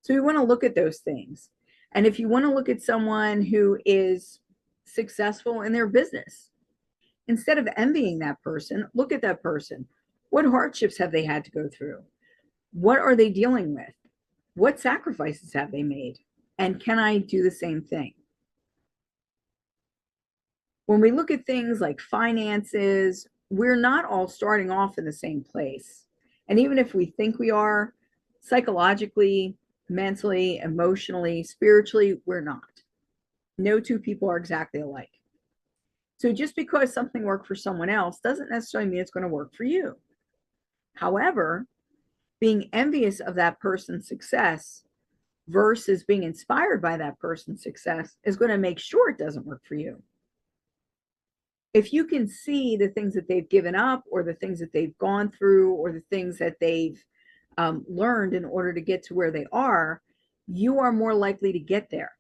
So we want to look at those things. And if you want to look at someone who is successful in their business, instead of envying that person, look at that person. What hardships have they had to go through? What are they dealing with? What sacrifices have they made? And can I do the same thing? When we look at things like finances, we're not all starting off in the same place. And even if we think we are, psychologically, mentally, emotionally, spiritually, we're not. No two people are exactly alike. So just because something worked for someone else doesn't necessarily mean it's going to work for you. However, being envious of that person's success versus being inspired by that person's success is going to make sure it doesn't work for you. If you can see the things that they've given up or the things that they've gone through or the things that they've learned in order to get to where they are, you are more likely to get there.